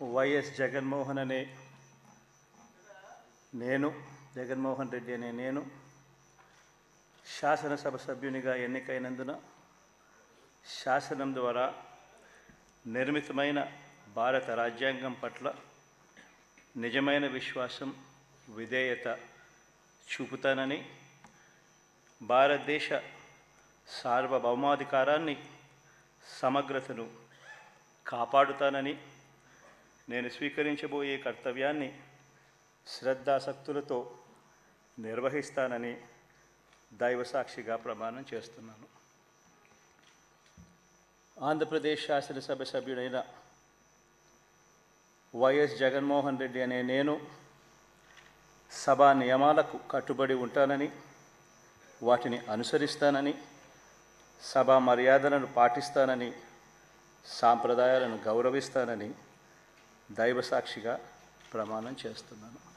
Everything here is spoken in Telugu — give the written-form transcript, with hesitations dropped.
వైఎస్ జగన్మోహన్ అనే జగన్మోహన్ రెడ్డి అనే నేను శాసనసభ సభ్యునిగా ఎన్నికైనందున శాసనం ద్వారా నిర్మితమైన భారత రాజ్యాంగం పట్ల నిజమైన విశ్వాసం, విధేయత చూపుతానని, భారతదేశ సార్వభౌమాధికారాన్ని, సమగ్రతను కాపాడుతానని, నేను స్వీకరించబోయే కర్తవ్యాన్ని శ్రద్ధాసక్తులతో నిర్వహిస్తానని దైవసాక్షిగా ప్రమాణం చేస్తున్నాను. ఆంధ్రప్రదేశ్ శాసనసభ సభ్యుడైన వైఎస్ జగన్మోహన్ రెడ్డి అనే నేను సభా నియమాలకు కట్టుబడి ఉంటానని, వాటిని అనుసరిస్తానని, సభా మర్యాదలను పాటిస్తానని, సాంప్రదాయాలను గౌరవిస్తానని దైవసాక్షిగా ప్రమాణం చేస్తున్నాను.